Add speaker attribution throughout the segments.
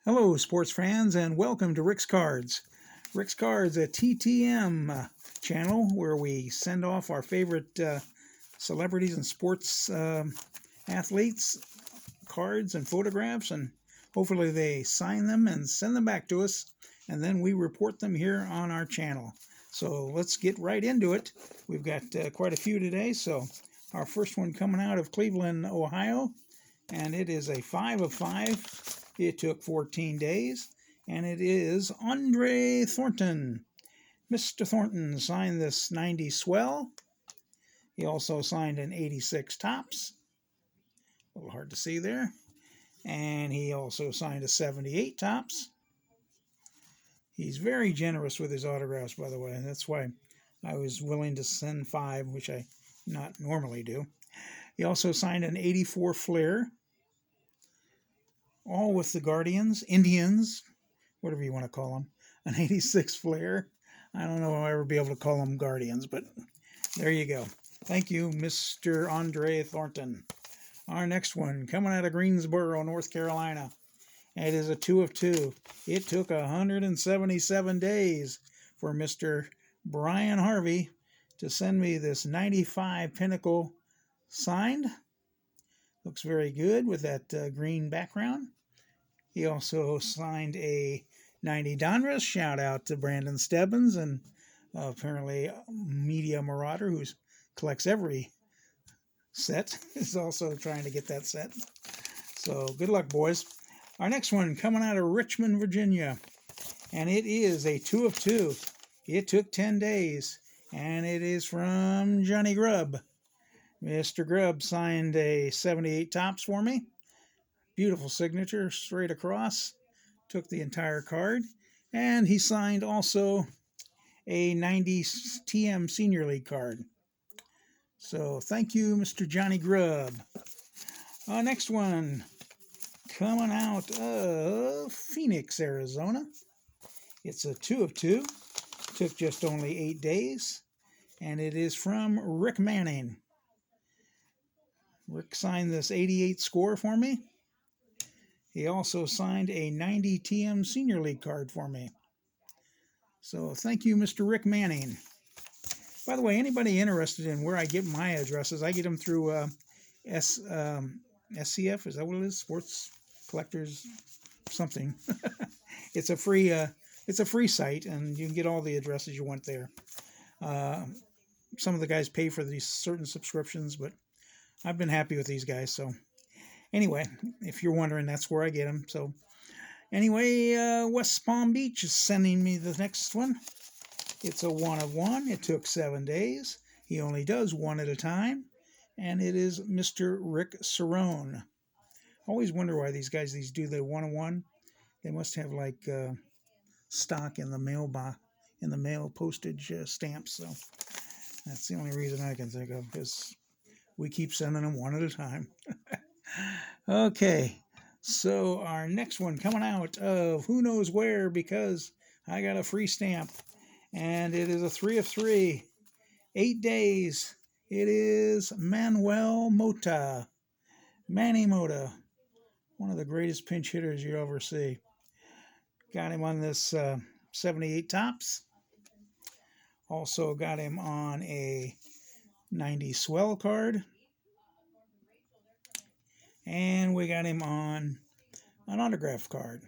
Speaker 1: Hello, sports fans, and welcome to Rick's Cards. Rick's Cards, a TTM channel where we send off our favorite celebrities and sports athletes cards and photographs, and hopefully they sign them and send them back to us, and then we report them here on our channel. So let's get right into it. We've got quite a few today. So our first one coming out of Cleveland, Ohio, and it is a 5 of 5. It took 14 days, and it is Andre Thornton. Mr. Thornton signed this 90 swell. He also signed an 86 tops. A little hard to see there. And he also signed a 78 tops. He's very generous with his autographs, by the way. That's why I was willing to send 5, which I not normally do. He also signed an 84 Flair. All with the Guardians, Indians, whatever you want to call them. An 86 Flair. I don't know if I'll ever be able to call them Guardians, but there you go. Thank you, Mr. Andre Thornton. Our next one, coming out of Greensboro, North Carolina. It is a 2 of 2. It took 177 days for Mr. Brian Harvey to send me this 95 Pinnacle signed. Looks very good with that green background. He also signed a 90 Donruss. Shout out to Brandon Stebbins and apparently Media Marauder, who collects every set, is also trying to get that set. So good luck, boys. Our next one coming out of Richmond, Virginia, and it is a 2 of 2. It took 10 days, and it is from Johnny Grubb. Mr. Grubb signed a 78 tops for me. Beautiful signature straight across. Took the entire card. And he signed also a 90 TM Senior League card. So thank you, Mr. Johnny Grubb. Next one, coming out of Phoenix, Arizona. It's a 2 of 2. Took just only 8 days. And it is from Rick Manning. Rick signed this 88 score for me. He also signed a 90 TM Senior League card for me. So thank you, Mr. Rick Manning. By the way, anybody interested in where I get my addresses, I get them through SCF. Is that what it is? Sports Collectors something. It's a free site, and you can get all the addresses you want there. Some of the guys pay for these certain subscriptions, but I've been happy with these guys. So anyway, if you're wondering, that's where I get them. So anyway, West Palm Beach is sending me the next one. It's a 1 of 1. It took 7 days. He only does one at a time. And it is Mr. Rick Cerrone. I always wonder why these do the 1 of 1. They must have like stock in the mail postage stamps. So that's the only reason I can think of, because we keep sending them one at a time. Okay, so our next one coming out of who knows where, because I got a free stamp, and it is a 3 of 3, 8 days. It is Manny Mota. Manny Mota, one of the greatest pinch hitters you ever see. Got him on this 78 tops. Also got him on a 90 swell card. And we got him on an autograph card.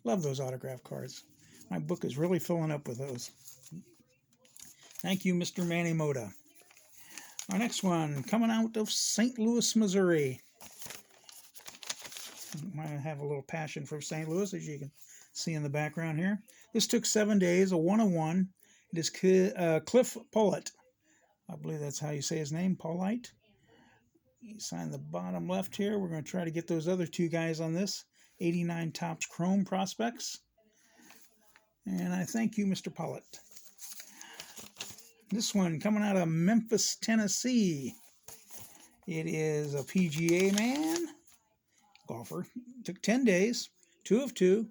Speaker 1: Love those autograph cards. My book is really filling up with those. Thank you, Mr. Manny Mota. Our next one, coming out of St. Louis, Missouri. I have a little passion for St. Louis, as you can see in the background here. This took 7 days, a 1 of 1. It is Cliff Pollitt. I believe that's how you say his name, Pollitt. He signed the bottom left here. We're going to try to get those other two guys on this. 89 Topps Chrome Prospects. And I thank you, Mr. Pollitt. This one coming out of Memphis, Tennessee. It is a PGA man. Golfer. Took 10 days. 2 of 2.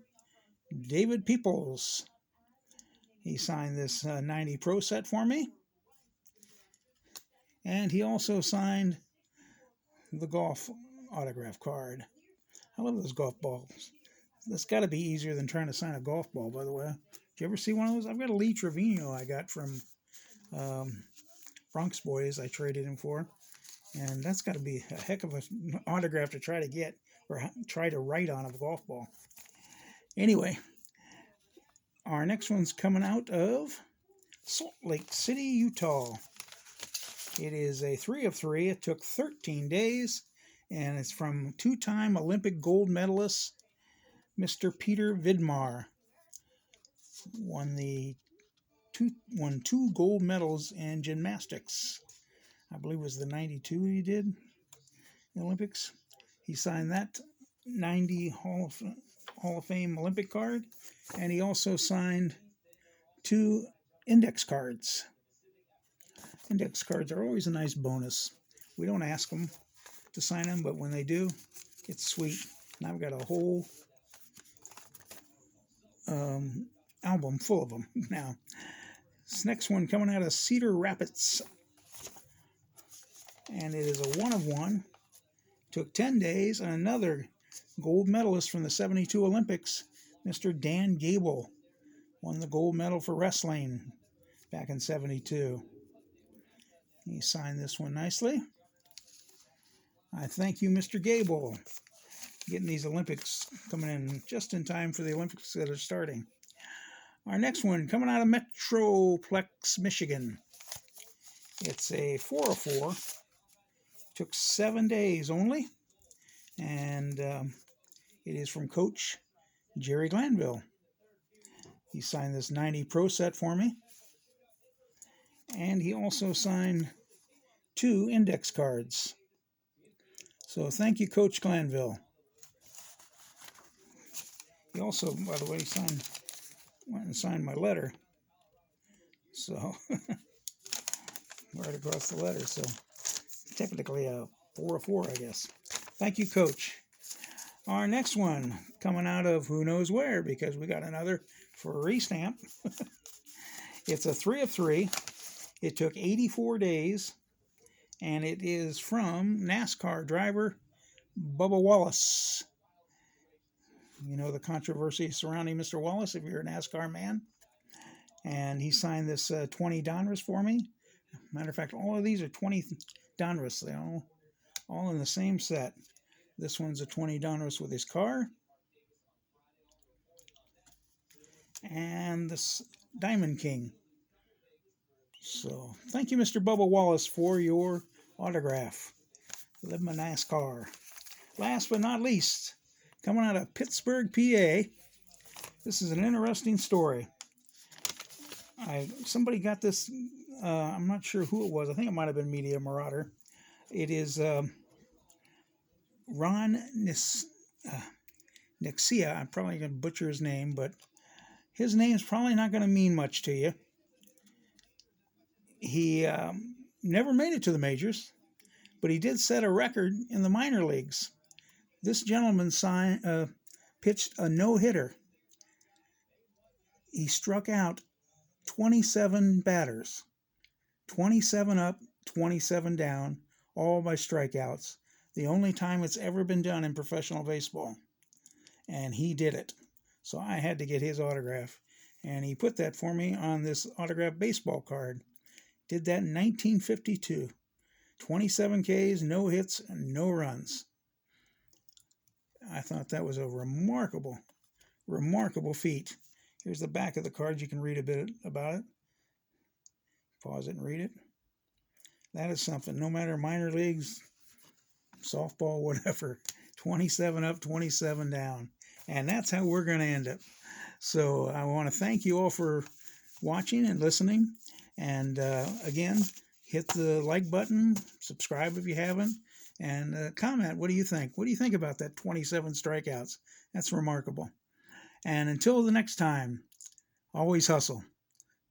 Speaker 1: David Peoples. He signed this 90 Pro set for me. And he also signed the golf autograph card. I love those golf balls. That's got to be easier than trying to sign a golf ball, by the way. Did you ever see one of those? I've got a Lee Trevino I got from Bronx Boys. I traded him for. And that's got to be a heck of an autograph to try to get or try to write on a golf ball. Anyway, our next one's coming out of Salt Lake City, Utah. It is a 3 of 3. It took 13 days, and it's from two-time Olympic gold medalist Mr. Peter Vidmar. Won two gold medals in gymnastics. I believe it was the 92 he did, the Olympics. He signed that 90 Hall of Fame Olympic card, and he also signed 2 index cards. Index cards are always a nice bonus. We don't ask them to sign them, but when they do, it's sweet. And I've got a whole album full of them now. This next one coming out of Cedar Rapids, and it is a 1 of 1. Took 10 days, and another gold medalist from the 72 Olympics, Mr. Dan Gable, won the gold medal for wrestling back in 72. He signed this one nicely. I thank you, Mr. Gable, getting these Olympics coming in just in time for the Olympics that are starting. Our next one coming out of Metroplex, Michigan. It's a 4 of 4. Took 7 days only, and it is from Coach Jerry Glanville. He signed this 90 Pro set for me, and he also signed 2 index cards. So thank you, Coach Glanville. He also, by the way, went and signed my letter. So right across the letter. So technically a 4 of 4, I guess. Thank you, Coach. Our next one coming out of who knows where, because we got another free stamp. It's a 3 of 3. It took 84 days, and it is from NASCAR driver Bubba Wallace. You know the controversy surrounding Mr. Wallace, if you're a NASCAR man. And he signed this 20 Donruss for me. Matter of fact, all of these are 20 Donruss. They're all in the same set. This one's a 20 Donruss with his car. And this Diamond King. So, thank you, Mr. Bubba Wallace, for your autograph. Live my NASCAR. Last but not least, coming out of Pittsburgh, PA. This is an interesting story. Somebody got this, I'm not sure who it was. I think it might have been Media Marauder. It is Ronnis. Nixia. I'm probably going to butcher his name, but his name's probably not going to mean much to you. He never made it to the majors, but he did set a record in the minor leagues. This gentleman pitched a no-hitter. He struck out 27 batters, 27 up, 27 down, all by strikeouts. The only time it's ever been done in professional baseball. And he did it. So I had to get his autograph. And he put that for me on this autographed baseball card. Did that in 1952. 27 Ks, no hits, and no runs. I thought that was a remarkable feat. Here's the back of the card. You can read a bit about it. Pause it and read it. That is something. No matter minor leagues, softball, whatever. 27 up, 27 down. And that's how we're going to end it. So I want to thank you all for watching and listening. And again, hit the like button, subscribe if you haven't, and comment. What do you think? What do you think about that 27 strikeouts? That's remarkable. And until the next time, always hustle.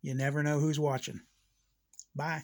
Speaker 1: You never know who's watching. Bye.